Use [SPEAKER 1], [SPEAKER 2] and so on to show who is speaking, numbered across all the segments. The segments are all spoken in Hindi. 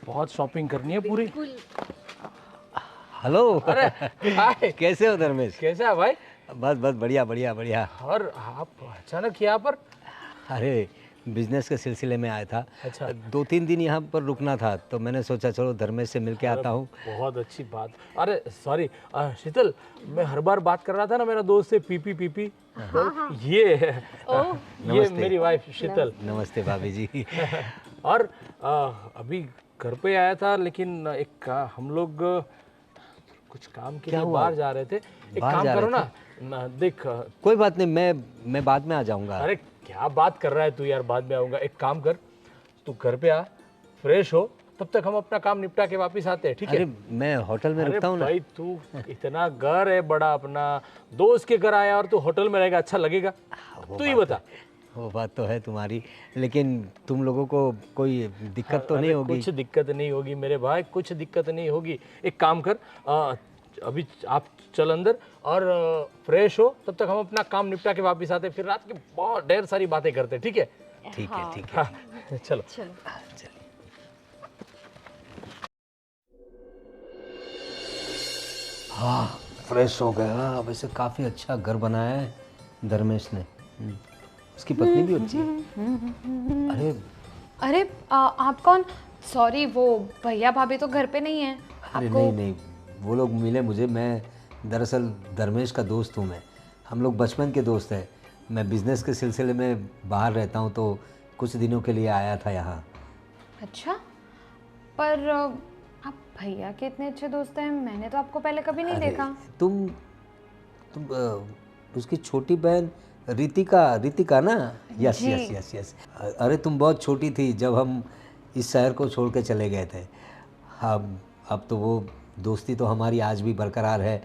[SPEAKER 1] बहुत शॉपिंग करनी है पूरी।
[SPEAKER 2] हेलो।
[SPEAKER 1] अरे हाय,
[SPEAKER 2] कैसे हो धर्मेश?
[SPEAKER 1] कैसा है भाई?
[SPEAKER 2] बस बस बढ़िया बढ़िया बढ़िया।
[SPEAKER 1] और आप अचानक यहाँ पर?
[SPEAKER 2] अरे बिजनेस के सिलसिले में आया था।
[SPEAKER 1] अच्छा।
[SPEAKER 2] 2-3 दिन यहाँ पर रुकना था तो मैंने सोचा चलो धर्मेश से मिल के आता हूँ।
[SPEAKER 1] बहुत अच्छी बात। अरे सॉरी शीतल, मैं हर बार बात कर रहा था ना मेरा दोस्त से पीपी पीपी। तो ये
[SPEAKER 2] नमस्ते।
[SPEAKER 1] मेरी वाइफ शीतल।
[SPEAKER 2] नमस्ते भाभी जी।
[SPEAKER 1] और अभी घर पे आया था, लेकिन हम लोग कुछ काम के
[SPEAKER 2] क्या
[SPEAKER 1] लिए
[SPEAKER 2] हुआ?
[SPEAKER 1] बाहर जा रहे थे। एक
[SPEAKER 2] बाहर
[SPEAKER 1] काम
[SPEAKER 2] जा
[SPEAKER 1] करो
[SPEAKER 2] रहे
[SPEAKER 1] ना, देख।
[SPEAKER 2] कोई बात नहीं, मैं बाद में आ जाऊँगा।
[SPEAKER 1] अरे क्या बात कर रहा है तू यार, बाद में आऊंगा। एक काम कर, तू घर पे आ, फ्रेश हो, तब तक हम अपना काम निपटा के वापस आते हैं, ठीक है?
[SPEAKER 2] अरे मैं होटल में
[SPEAKER 1] अरे
[SPEAKER 2] रुकता हूँ ना।
[SPEAKER 1] भाई तू इतना घर है बड़ा अपना, दोस्त के घर आया और तू होटल में रहेगा, अच्छा लगेगा? तू ही बता।
[SPEAKER 2] वो बात तो है तुम्हारी, लेकिन तुम लोगों को कोई दिक्कत तो नहीं होगी?
[SPEAKER 1] कुछ दिक्कत नहीं होगी मेरे भाई, कुछ दिक्कत नहीं होगी। एक काम कर, अभी आप चल अंदर और फ्रेश हो, तब तक हम अपना काम निपटा के वापस आते हैं, फिर रात की बहुत ढेर सारी बातें करते हैं, ठीक है?
[SPEAKER 2] ठीक है ठीक है।
[SPEAKER 1] हाँ, चलो।
[SPEAKER 2] चलिए। हाँ फ्रेश हो गया। वैसे काफ़ी अच्छा घर बनाया है धर्मेश ने। उसकी पत्नी भी अच्छी है। अरे
[SPEAKER 3] अरे आप कौन? सॉरी, वो भैया भाभी तो घर पे नहीं है।
[SPEAKER 2] अरे नहीं नहीं, वो लोग मिले मुझे। मैं दरअसल धर्मेश का दोस्त हूँ। मैं हम लोग बचपन के दोस्त हैं। मैं बिज़नेस के सिलसिले में बाहर रहता हूँ तो कुछ दिनों के लिए आया था यहाँ।
[SPEAKER 3] अच्छा, पर आप भैया के इतने अच्छे दोस्त हैं, मैंने तो आपको पहले कभी नहीं
[SPEAKER 2] अरे,
[SPEAKER 3] देखा।
[SPEAKER 2] तुम उसकी छोटी बहन रितिका ना? यस
[SPEAKER 3] जी।
[SPEAKER 2] Yes yes yes. अरे तुम बहुत छोटी थी जब हम इस शहर को छोड़ के चले गए थे। अब तो वो दोस्ती तो हमारी आज भी बरकरार है,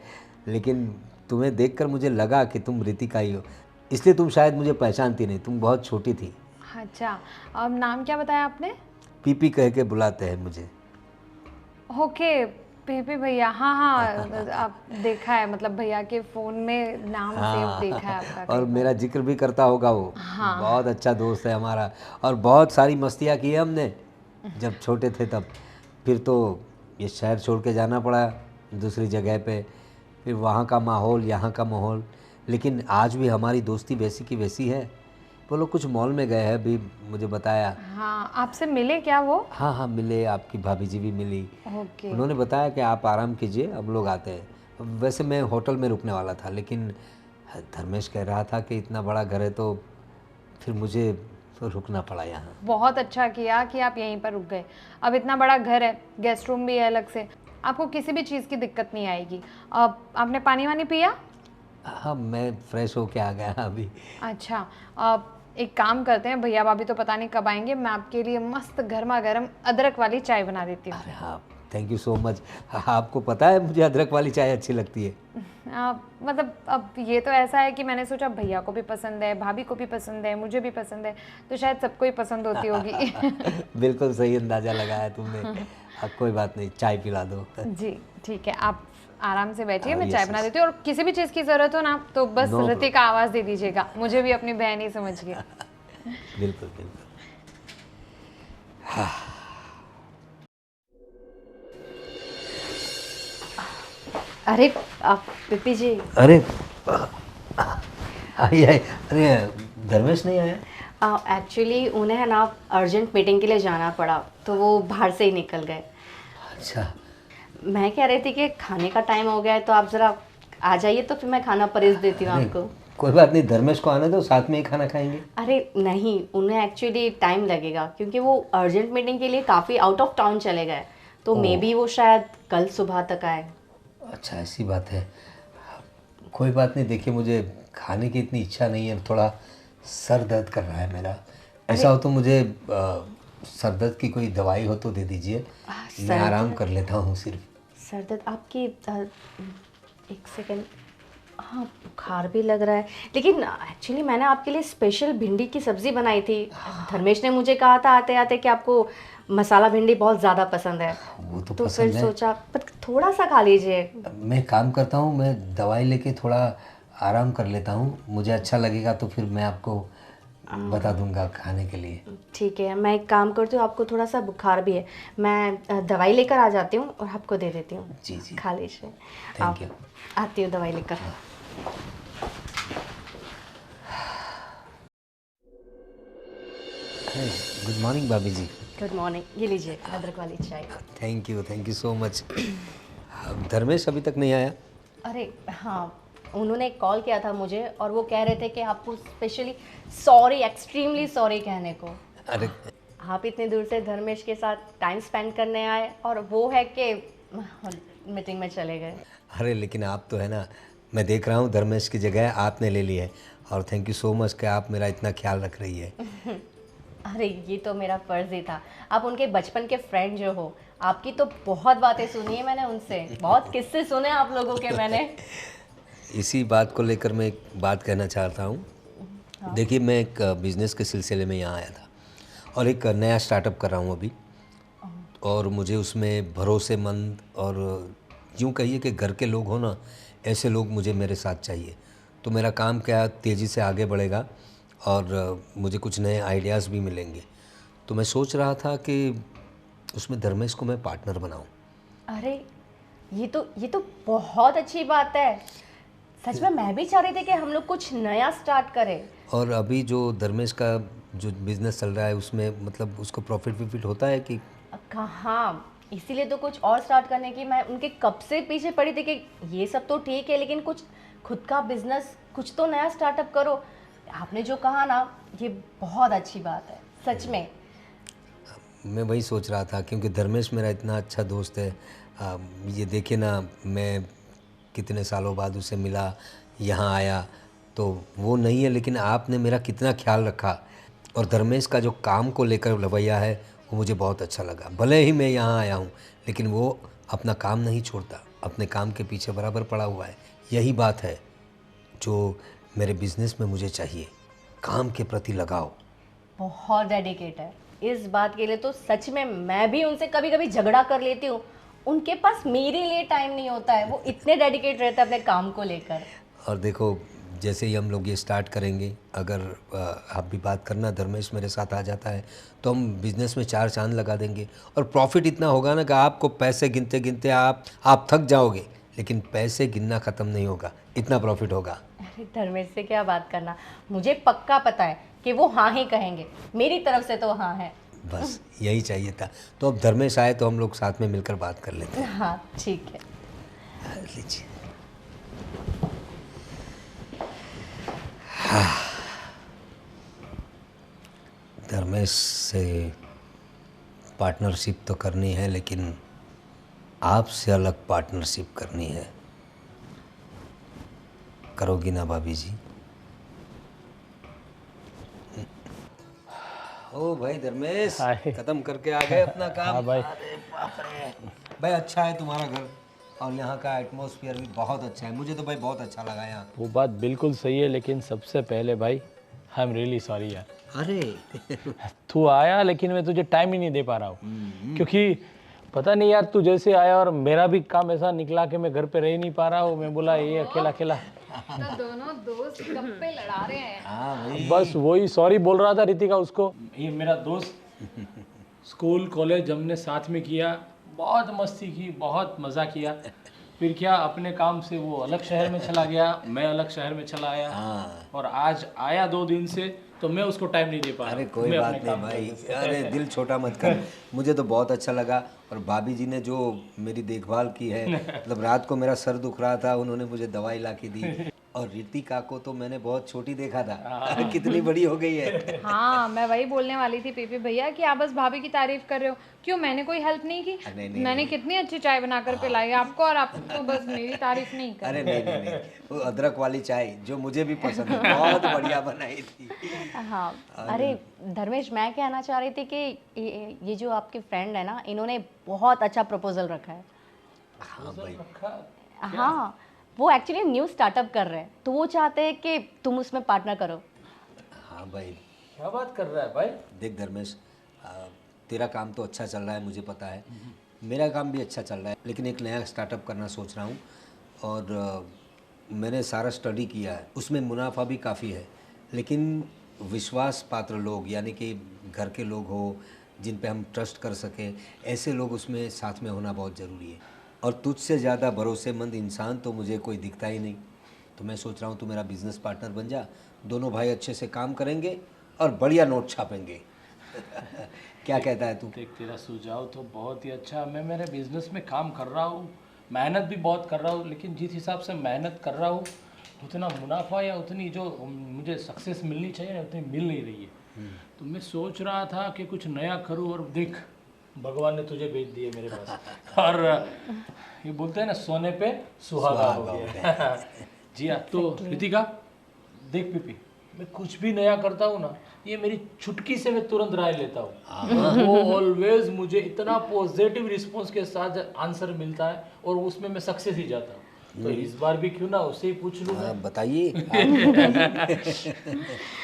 [SPEAKER 2] लेकिन तुम्हें देखकर मुझे लगा कि तुम रितिका ही हो, इसलिए तुम शायद मुझे पहचानती नहीं। तुम बहुत छोटी थी।
[SPEAKER 3] अच्छा, अब नाम क्या बताया आपने?
[SPEAKER 2] पीपी कह के बुलाते हैं मुझे।
[SPEAKER 3] ओके, पीपी भैया। हाँ हाँ, आप देखा है, मतलब भैया के फ़ोन में नाम सेव देखा है आपका।
[SPEAKER 2] और मेरा जिक्र भी करता होगा वो। बहुत अच्छा दोस्त है हमारा, और बहुत सारी मस्तियाँ की है हमने जब छोटे थे तब। फिर तो ये शहर छोड़ के जाना पड़ा दूसरी जगह पे, फिर वहाँ का माहौल, यहाँ का माहौल, लेकिन आज भी हमारी दोस्ती वैसी की वैसी है। वो लोग कुछ मॉल में गए हैं अभी, मुझे बताया।
[SPEAKER 3] हाँ, आपसे मिले क्या वो?
[SPEAKER 2] हाँ हाँ मिले, आपकी भाभी जी भी मिली।
[SPEAKER 3] ओके।
[SPEAKER 2] उन्होंने बताया कि आप आराम कीजिए, हम लोग आते हैं। वैसे मैं होटल में रुकने वाला था, लेकिन धर्मेश कह रहा था कि इतना बड़ा घर है तो फिर मुझे तो रुकना पड़ा यहाँ।
[SPEAKER 3] बहुत अच्छा किया कि आप यहीं पर रुक गए। अब इतना बड़ा घर है, गेस्ट रूम भी है अलग से, आपको किसी भी चीज़ की दिक्कत नहीं आएगी। अब आपने पानी वानी पिया?
[SPEAKER 2] हाँ मैं फ्रेश होके आ गया अभी।
[SPEAKER 3] अच्छा, अब एक काम करते हैं, भैया भाभी तो पता नहीं कब आएंगे, मैं आपके लिए मस्त गर्मा गर्म अदरक वाली चाय बना देती हूँ।
[SPEAKER 2] अरे हाँ, थैंक यू सो मच। आपको पता है मुझे अदरक वाली चाय अच्छी लगती है।
[SPEAKER 3] मतलब अब ये तो ऐसा है कि मैंने सोचा भैया को भी पसंद है, भाभी को भी पसंद है, मुझे भी पसंद है, तो शायद सबको ही पसंद होती होगी।
[SPEAKER 2] बिल्कुल सही अंदाज़ा लगाया तुमने। कोई बात नहीं, चाय पिला दो।
[SPEAKER 3] जी ठीक है, आप आराम से बैठिए, मैं
[SPEAKER 2] yes,
[SPEAKER 3] चाय बना
[SPEAKER 2] yes.
[SPEAKER 3] देती हूँ। और किसी भी चीज़ की ज़रूरत हो ना तो बस
[SPEAKER 2] No
[SPEAKER 3] ऋतिक का आवाज़ दे दीजिएगा, मुझे भी अपनी बहन ही समझिए।
[SPEAKER 2] बिल्कुल बिल्कुल।
[SPEAKER 4] अरे आप पिपी जी।
[SPEAKER 2] अरे आइए। अरे धर्मेश नहीं आया?
[SPEAKER 4] एक्चुअली उन्हें है ना अर्जेंट मीटिंग के लिए जाना पड़ा, तो वो बाहर से ही निकल गए।
[SPEAKER 2] अच्छा।
[SPEAKER 4] मैं कह रही थी कि खाने का टाइम हो गया है, तो आप ज़रा आ जाइए, तो फिर मैं खाना परोस देती हूँ आपको।
[SPEAKER 2] कोई बात नहीं, धर्मेश को आने दो, साथ में ही खाना खाएंगे।
[SPEAKER 4] अरे नहीं, उन्हें एक्चुअली टाइम लगेगा, क्योंकि वो अर्जेंट मीटिंग के लिए काफ़ी आउट ऑफ टाउन चले गए, तो मे बी वो शायद कल सुबह तक आए।
[SPEAKER 2] अच्छा ऐसी बात है। कोई बात नहीं, देखिए मुझे खाने की इतनी इच्छा नहीं है, थोड़ा सर दर्द कर रहा है मेरा। ऐसा हो तो मुझे सर दर्द की कोई दवाई हो तो दे दीजिए, मैं आराम कर लेता हूँ सिर्फ।
[SPEAKER 4] सर दर्द आपकी एक सेकेंड। हाँ, बुखार भी लग रहा है, लेकिन एक्चुअली मैंने आपके लिए स्पेशल भिंडी की सब्ज़ी बनाई थी। धर्मेश ने मुझे कहा था आते आते कि आपको मसाला भिंडी बहुत ज़्यादा पसंद है,
[SPEAKER 2] वो तो
[SPEAKER 4] फिर
[SPEAKER 2] पसंद है।
[SPEAKER 4] सोचा पर थोड़ा सा खा लीजिए।
[SPEAKER 2] मैं काम करता हूँ, मैं दवाई लेके थोड़ा आराम कर लेता हूँ, मुझे अच्छा लगेगा तो फिर मैं आपको बता दूंगा खाने के लिए।
[SPEAKER 4] ठीक है, मैं एक काम करती हूँ, आपको थोड़ा सा बुखार भी है, मैं दवाई लेकर आ जाती हूँ और आपको दे देती हूँ।
[SPEAKER 2] जी जी,
[SPEAKER 4] खा लीजिए।
[SPEAKER 2] Thank you.
[SPEAKER 4] आती हूँ दवाई लेकर।
[SPEAKER 2] गुड मॉर्निंग भाभी जी।
[SPEAKER 4] गुड मॉर्निंग, ये लीजिए अदरक वाली चाय।
[SPEAKER 2] Thank you so much. Dharmesh अभी तक नहीं आया?
[SPEAKER 4] अरे हाँ, उन्होंने कॉल किया था मुझे और वो कह रहे थे कि आपको स्पेशली सॉरी, एक्सट्रीमली सॉरी कहने को।
[SPEAKER 2] अरे
[SPEAKER 4] आप इतनी दूर से धर्मेश के साथ टाइम स्पेंड करने आए और वो है कि मीटिंग में चले गए।
[SPEAKER 2] अरे लेकिन आप तो है ना, मैं देख रहा हूँ धर्मेश की जगह आपने ले ली है, और थैंक यू सो मच कि आप मेरा इतना ख्याल रख रही है।
[SPEAKER 4] अरे ये तो मेरा फ़र्ज़ ही था, आप उनके बचपन के फ्रेंड जो हो, आपकी तो बहुत बातें सुनी है मैंने उनसे, बहुत किस्से सुने आप लोगों के मैंने।
[SPEAKER 2] इसी बात को लेकर मैं एक बात कहना चाहता हूँ। देखिए, मैं एक बिज़नेस के सिलसिले में यहाँ आया था और एक नया स्टार्टअप कर रहा हूँ अभी, और मुझे उसमें भरोसेमंद और यूँ कहिए कि घर के लोग हो ना, ऐसे लोग मुझे मेरे साथ चाहिए। तो मेरा काम क्या तेज़ी से आगे बढ़ेगा और मुझे कुछ नए आइडियाज़ भी मिलेंगे। तो मैं सोच रहा था कि उसमें धर्मेश को मैं पार्टनर बनाऊं।
[SPEAKER 4] अरे ये तो बहुत अच्छी बात है। सच में मैं भी चाह रही थी कि हम लोग कुछ नया स्टार्ट करें।
[SPEAKER 2] और अभी जो धर्मेश का जो बिज़नेस चल रहा है उसमें मतलब उसको प्रॉफिट होता है कि
[SPEAKER 4] कहाँ, इसीलिए तो कुछ और स्टार्ट करने की मैं उनके कब से पीछे पड़ी थी कि ये सब तो ठीक है लेकिन कुछ खुद का बिजनेस, कुछ तो नया स्टार्टअप करो। आपने जो कहा ना, ये बहुत अच्छी बात है सच में।
[SPEAKER 2] मैं वही सोच रहा था क्योंकि धर्मेश मेरा इतना अच्छा दोस्त है। ये देखिए ना, मैं कितने सालों बाद उसे मिला, यहाँ आया, तो वो नहीं है लेकिन आपने मेरा कितना ख्याल रखा। और धर्मेश का जो काम को लेकर रवैया है वो मुझे बहुत अच्छा लगा। भले ही मैं यहाँ आया हूँ लेकिन वो अपना काम नहीं छोड़ता, अपने काम के पीछे बराबर पड़ा हुआ है। यही बात है जो मेरे बिज़नेस में मुझे चाहिए, काम के प्रति लगाव।
[SPEAKER 4] बहुत डेडिकेट है इस बात के लिए तो सच में मैं भी उनसे कभी कभी झगड़ा कर लेती हूँ। उनके पास मेरे लिए टाइम नहीं होता है, वो इतने डेडिकेट रहते हैं अपने काम को लेकर।
[SPEAKER 2] और देखो, जैसे ही हम लोग ये स्टार्ट करेंगे, अगर आप भी बात करना, धर्मेश मेरे साथ आ जाता है तो हम बिज़नेस में चार चांद लगा देंगे। और प्रॉफिट इतना होगा ना कि आपको पैसे गिनते गिनते आप थक जाओगे, लेकिन पैसे गिनना ख़त्म नहीं होगा, इतना प्रॉफिट होगा।
[SPEAKER 4] अरे धर्मेश से क्या बात करना, मुझे पक्का पता है कि वो हाँ ही कहेंगे, मेरी तरफ से तो हाँ है।
[SPEAKER 2] बस यही चाहिए था। तो अब धर्मेश आए तो हम लोग साथ में मिलकर बात कर लेते हैं।
[SPEAKER 4] हाँ ठीक है।
[SPEAKER 2] लीजिए। धर्मेश से पार्टनरशिप तो करनी है लेकिन आपसे अलग पार्टनरशिप करनी है। करोगी ना भाभी जी? ओ भाई धर्मेश, खत्म करके आ गए अपना काम।
[SPEAKER 1] हाँ भाई।
[SPEAKER 2] अरे बाप रे भाई, अच्छा है तुम्हारा घर और यहाँ का एटमॉस्फेयर भी बहुत अच्छा है। मुझे तो भाई बहुत अच्छा लगा यहाँ।
[SPEAKER 1] वो बात बिल्कुल सही है, लेकिन सबसे पहले भाई आई एम रियली सॉरी यार।
[SPEAKER 2] अरे
[SPEAKER 1] तू आया लेकिन मैं तुझे टाइम ही नहीं दे पा रहा हूँ, क्योंकि पता नहीं यार, तू जैसे आया और मेरा भी काम ऐसा निकला कि मैं घर पे रह नहीं पा रहा हूँ। मैं बोला ये अकेला अकेला।
[SPEAKER 3] तो दोनों दोस्त गप्पे लड़ा रहे हैं।
[SPEAKER 2] हाँ भाई,
[SPEAKER 1] बस वही सॉरी बोल रहा था रितिका उसको। ये मेरा दोस्त, स्कूल कॉलेज हमने साथ में किया, बहुत मस्ती की, बहुत मज़ा किया। फिर क्या, अपने काम से वो अलग शहर में चला गया, मैं अलग शहर में चला आया। और आज आया 2 दिन से तो मैं उसको टाइम नहीं दे पा रहा।
[SPEAKER 2] अरे कोई बात नहीं भाई, अरे दिल छोटा मत कर। मुझे तो बहुत अच्छा लगा। और भाभी जी ने जो मेरी देखभाल की है, मतलब रात को मेरा सर दुख रहा था, उन्होंने मुझे दवाई ला के दी। और रितिका को तो मैंने बहुत छोटी देखा था, कितनी बड़ी हो गई है।
[SPEAKER 3] हाँ, मैं वही बोलने वाली थी पीपी भैया कि आप बस भाभी की तारीफ कर रहे हो। क्यों, मैंने कोई हेल्प नहीं की?
[SPEAKER 2] नहीं,
[SPEAKER 3] मैंने कितनी अच्छी चाय बनाकर पिलाई आपको, और आप तो बस मेरी तारीफ नहीं कर।
[SPEAKER 2] अरे नहीं, वो अदरक वाली चाय जो मुझे भी पसंद है, बहुत बढ़िया बनाई थी।
[SPEAKER 4] हाँ, अरे धर्मेश, मैं कहना चाह रही थी कि ये जो आपके फ्रेंड है ना, इन्होंने बहुत अच्छा प्रपोजल रखा है।
[SPEAKER 2] हाँ भाई,
[SPEAKER 4] हाँ, वो एक्चुअली न्यू स्टार्टअप कर रहे हैं तो वो चाहते हैं कि तुम उसमें पार्टनर करो।
[SPEAKER 2] हाँ भाई।
[SPEAKER 1] क्या बात कर रहा है भाई?
[SPEAKER 2] देख धर्मेश, तेरा काम तो अच्छा चल रहा है, मुझे पता है। मेरा काम भी अच्छा चल रहा है, लेकिन एक नया स्टार्टअप करना सोच रहा हूँ। और मैंने सारा स्टडी किया है, उसमें मुनाफा भी काफ़ी है, लेकिन विश्वास पात्र लोग, यानी कि घर के लोग हो जिन पे हम ट्रस्ट कर सकें, ऐसे लोग उसमें साथ में होना बहुत ज़रूरी है। और तुझसे ज़्यादा भरोसेमंद इंसान तो मुझे कोई दिखता ही नहीं। तो मैं सोच रहा हूँ तू मेरा बिजनेस पार्टनर बन जा, दोनों भाई अच्छे से काम करेंगे और बढ़िया नोट छापेंगे। क्या कहता है तू?
[SPEAKER 1] देख, तेरा सुझाव तो बहुत ही अच्छा। मैं मेरे बिजनेस में काम कर रहा हूँ, मेहनत भी बहुत कर रहा हूँ, लेकिन जिस हिसाब से मेहनत कर रहा हूँ उतना मुनाफा या उतनी जो मुझे सक्सेस मिलनी चाहिए ना, उतनी मिल नहीं रही है। तो मैं सोच रहा था कि कुछ नया करूँ, और देख भगवान ने तुझे भेज दिए मेरे पास। और ये बोलते हैं ना, सोने पे सुहागा हो गया। जी हाँ। तो रितिका देख पीपी, मैं कुछ भी नया करता हूँ ना, ये मेरी चुटकी से मैं तुरंत राय लेता हूँ। वो ऑलवेज मुझे इतना पॉजिटिव रिस्पॉन्स के साथ आंसर मिलता है, और उसमें मैं सक्सेस ही जाता हूँ। तो इस बार भी क्यों ना उससे ही पूछ लूँ मैं।
[SPEAKER 2] बताइए।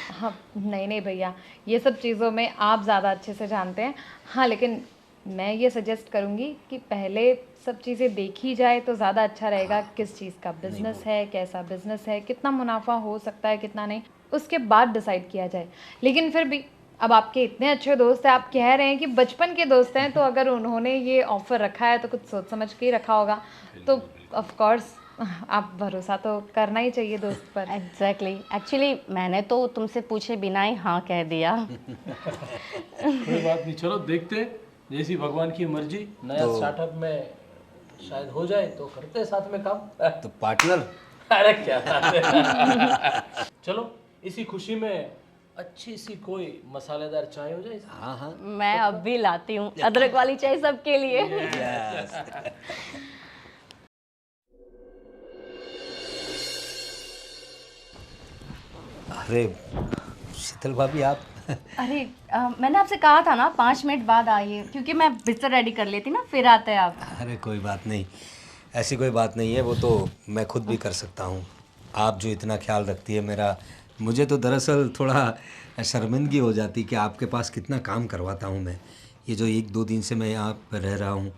[SPEAKER 3] हाँ, नहीं नहीं भैया, ये सब चीज़ों में आप ज़्यादा अच्छे से जानते हैं। हाँ, लेकिन मैं ये सजेस्ट करूँगी कि पहले सब चीज़ें देखी जाए तो ज़्यादा अच्छा रहेगा। किस चीज़ का बिजनेस है, कैसा बिजनेस है, कितना मुनाफा हो सकता है, कितना नहीं, उसके बाद डिसाइड किया जाए। लेकिन फिर भी अब आपके इतने अच्छे दोस्त हैं, आप कह रहे हैं कि बचपन के दोस्त हैं, तो अगर उन्होंने ये ऑफ़र रखा है तो कुछ सोच समझ के ही रखा होगा। तो ऑफ कोर्स आप भरोसा तो करना ही चाहिए दोस्त पर।
[SPEAKER 4] एग्जैक्टली, एक्चुअली मैंने तो तुमसे पूछे बिना ही हाँ कह दिया।
[SPEAKER 1] कोई बात नहीं, चलो देखते जैसी भगवान की मर्जी। नया स्टार्टअप में शायद हो जाए तो करते हैं साथ में काम।
[SPEAKER 2] तो पार्टनर।
[SPEAKER 1] अरे क्या बात है। चलो इसी खुशी में अच्छी सी कोई मसालेदार चाय हो जाए।
[SPEAKER 2] हाँ हाँ।
[SPEAKER 4] मैं अब भी लाती हूँ अदरक वाली चाय सबके लिए।
[SPEAKER 2] अरे शीतल भाभी, आप
[SPEAKER 4] अरे मैंने आपसे कहा था ना 5 मिनट बाद आइए, क्योंकि मैं बिस्तर रेडी कर लेती ना, फिर आते हैं आप।
[SPEAKER 2] अरे कोई बात नहीं, ऐसी कोई बात नहीं है, वो तो मैं खुद भी कर सकता हूँ। आप जो इतना ख्याल रखती है मेरा, मुझे तो दरअसल थोड़ा शर्मिंदगी हो जाती कि आपके पास कितना काम करवाता हूँ मैं। ये जो 1-2 दिन से मैं यहाँ पर रह रहा हूँ,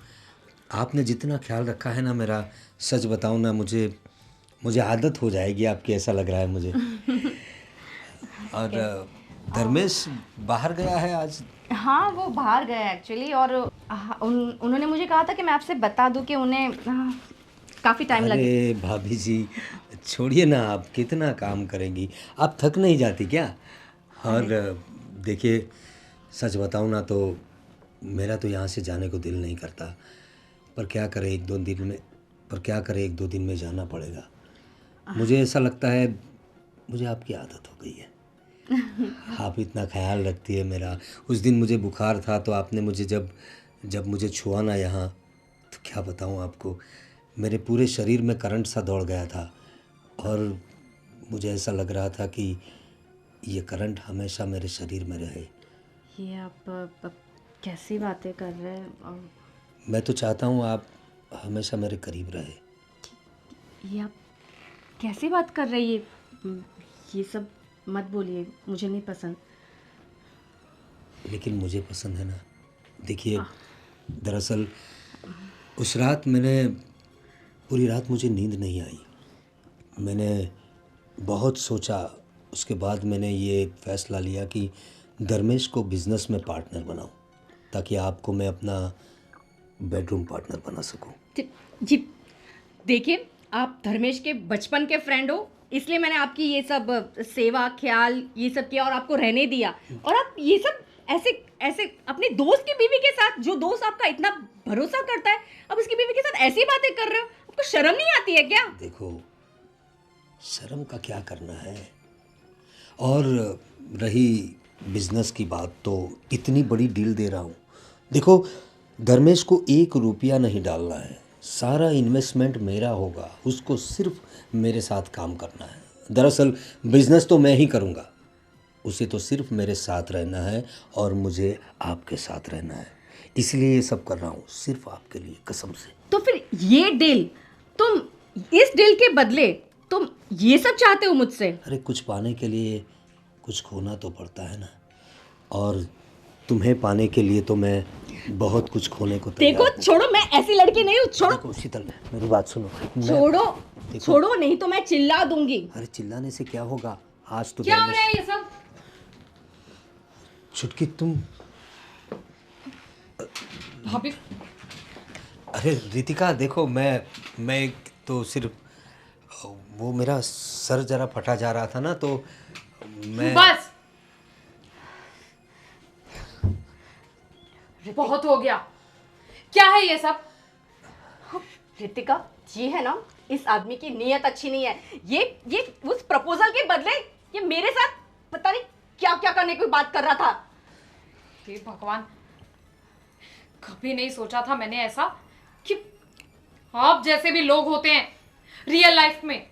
[SPEAKER 2] आपने जितना ख्याल रखा है ना मेरा, सच बताऊँ ना, मुझे आदत हो जाएगी आपकी, ऐसा लग रहा है मुझे। और धर्मेश बाहर गया है आज?
[SPEAKER 4] हाँ, वो बाहर गए एक्चुअली, और उन्होंने मुझे कहा था कि मैं आपसे बता दूं कि उन्हें काफ़ी टाइम लगे।
[SPEAKER 2] अरे भाभी जी, छोड़िए ना, आप कितना काम करेंगी, आप थक नहीं जाती क्या? और देखिए, सच बताऊँ ना तो मेरा तो यहाँ से जाने को दिल नहीं करता, पर क्या करें, 1-2 दिन में जाना पड़ेगा। मुझे ऐसा लगता है मुझे आपकी आदत हो गई है। आप इतना ख्याल रखती है मेरा। उस दिन मुझे बुखार था तो आपने मुझे जब मुझे छुआ ना यहाँ, तो क्या बताऊँ आपको, मेरे पूरे शरीर में करंट सा दौड़ गया था, और मुझे ऐसा लग रहा था कि ये करंट हमेशा मेरे शरीर में रहे।
[SPEAKER 4] ये आप कैसी बातें कर रहे हैं?
[SPEAKER 2] मैं तो चाहता हूँ आप हमेशा मेरे करीब रहे।
[SPEAKER 4] ये आप कैसी बात कर रही है? ये सब मत बोलिए, मुझे नहीं पसंद।
[SPEAKER 2] लेकिन मुझे पसंद है ना। देखिए, दरअसल उस रात पूरी रात मुझे नींद नहीं आई। मैंने बहुत सोचा, उसके बाद मैंने ये फ़ैसला लिया कि धर्मेश को बिज़नेस में पार्टनर बनाऊं, ताकि आपको मैं अपना बेडरूम पार्टनर बना सकूं।
[SPEAKER 4] जी देखिए, आप धर्मेश के बचपन के फ्रेंड हो, इसलिए मैंने आपकी ये सब सेवा ख्याल ये सब किया और आपको रहने दिया। और आप ये सब ऐसे अपने दोस्त की बीवी के साथ, जो दोस्त आपका इतना भरोसा करता है, अब उसकी बीवी के साथ ऐसी बातें कर रहे हो। आपको शर्म नहीं आती है क्या?
[SPEAKER 2] देखो, शर्म का क्या करना है। और रही बिजनेस की बात, तो इतनी बड़ी डील दे रहा हूँ। देखो, धर्मेश को 1 रुपया नहीं डालना है, सारा इन्वेस्टमेंट मेरा होगा, उसको सिर्फ मेरे साथ काम करना है। दरअसल बिजनेस तो मैं ही करूँगा, उसे तो सिर्फ मेरे साथ रहना है और मुझे आपके साथ रहना है, इसलिए ये सब कर रहा हूँ, सिर्फ आपके लिए, कसम से।
[SPEAKER 4] तो फिर ये डील, तुम इस डील के बदले तुम ये सब चाहते हो मुझसे?
[SPEAKER 2] अरे कुछ पाने के लिए कुछ खोना तो पड़ता है ना, और तुम्हें पाने के लिए तो मैं बहुत कुछ खोने को तैयार
[SPEAKER 4] देखो,
[SPEAKER 2] हूँ।
[SPEAKER 4] छोड़ो, मैं ऐसी लड़की नहीं हूँ, छोड़ो।
[SPEAKER 2] देखो शीतल, मेरी बात सुनो।
[SPEAKER 4] छोड़ो, नहीं तो मैं चिल्ला दूंगी।
[SPEAKER 2] अरे चिल्लाने से क्या होगा, आज तो
[SPEAKER 3] क्या हो रहा है ये सब?
[SPEAKER 2] छुटकी तुम,
[SPEAKER 3] भाभी
[SPEAKER 2] अरे रितिका देखो, मैं एक तो सिर्फ वो मेरा सर जरा फटा जा रहा था ना, तो मैं
[SPEAKER 3] बस बहुत हो गया। क्या है ये सब?
[SPEAKER 4] रितिका, ये है ना, इस आदमी की नीयत अच्छी नहीं है। ये उस प्रपोजल के बदले ये मेरे साथ पता नहीं क्या क्या करने की बात कर रहा था।
[SPEAKER 3] हे भगवान, कभी नहीं सोचा था मैंने ऐसा कि आप जैसे भी लोग होते हैं रियल लाइफ में।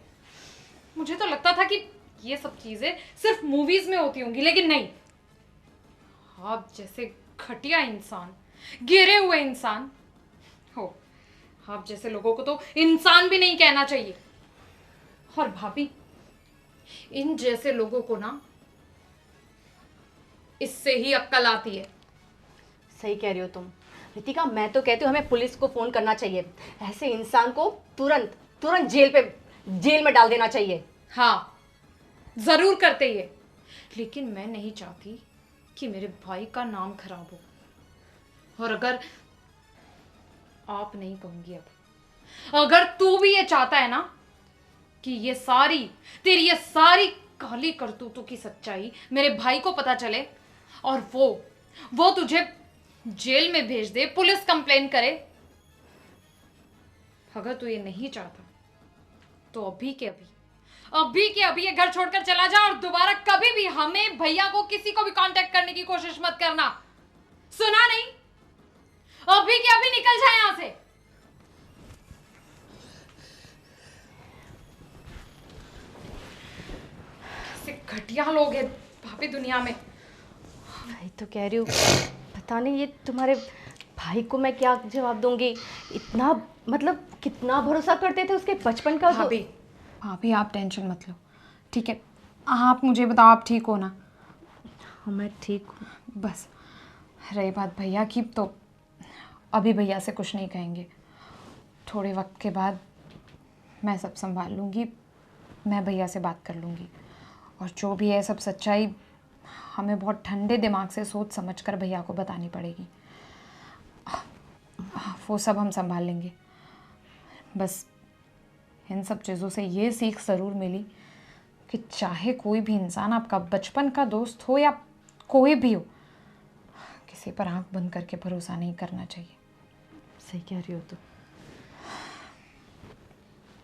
[SPEAKER 3] मुझे तो लगता था कि ये सब चीजें सिर्फ मूवीज में होती होंगी, लेकिन नहीं। आप जैसे घटिया इंसान, गिरे हुए इंसान हो, आप जैसे लोगों को तो इंसान भी नहीं कहना चाहिए। और भाभी, इन जैसे लोगों को ना इससे ही अक्ल आती है।
[SPEAKER 4] सही कह रही हो तुम रितिका, मैं तो कहती हूँ हमें पुलिस को फोन करना चाहिए। ऐसे इंसान को तुरंत तुरंत जेल में डाल देना चाहिए।
[SPEAKER 3] हाँ, जरूर करते ये, लेकिन मैं नहीं चाहती कि मेरे भाई का नाम खराब हो। और अगर आप नहीं कहूंगी, अब अगर तू भी ये चाहता है ना कि ये तेरी सारी काली करतूतों की सच्चाई मेरे भाई को पता चले और वो तुझे जेल में भेज दे, पुलिस कंप्लेन करे, अगर तू ये नहीं चाहता तो अभी के अभी ये घर छोड़कर चला जा और दोबारा कभी भी हमें, भैया को, किसी को भी कांटेक्ट करने की कोशिश मत करना। सुना नहीं? अभी के अभी निकल जाए यहां से। कैसे घटिया लोग हैं भाभी दुनिया में।
[SPEAKER 4] भाई तो कह रही हूँ, पता नहीं ये तुम्हारे भाई को मैं क्या जवाब दूंगी। इतना मतलब कितना भरोसा करते थे उसके बचपन का।
[SPEAKER 3] भाभी भाभी आप टेंशन मत लो, ठीक है? आप मुझे बताओ, आप ठीक हो ना?
[SPEAKER 4] हाँ मैं ठीक हूँ।
[SPEAKER 3] बस रही बात भैया की, तो अभी भैया से कुछ नहीं कहेंगे। थोड़े वक्त के बाद मैं सब संभाल लूँगी, मैं भैया से बात कर लूँगी। और जो भी है सब सच्चाई हमें बहुत ठंडे दिमाग से सोच समझ कर भैया को बतानी पड़ेगी। वो सब हम संभाल लेंगे। बस इन सब चीज़ों से ये सीख ज़रूर मिली कि चाहे कोई भी इंसान आपका बचपन का दोस्त हो या कोई भी हो, किसी पर आंख बंद करके भरोसा नहीं करना चाहिए।
[SPEAKER 4] सही कह रही हो तुम।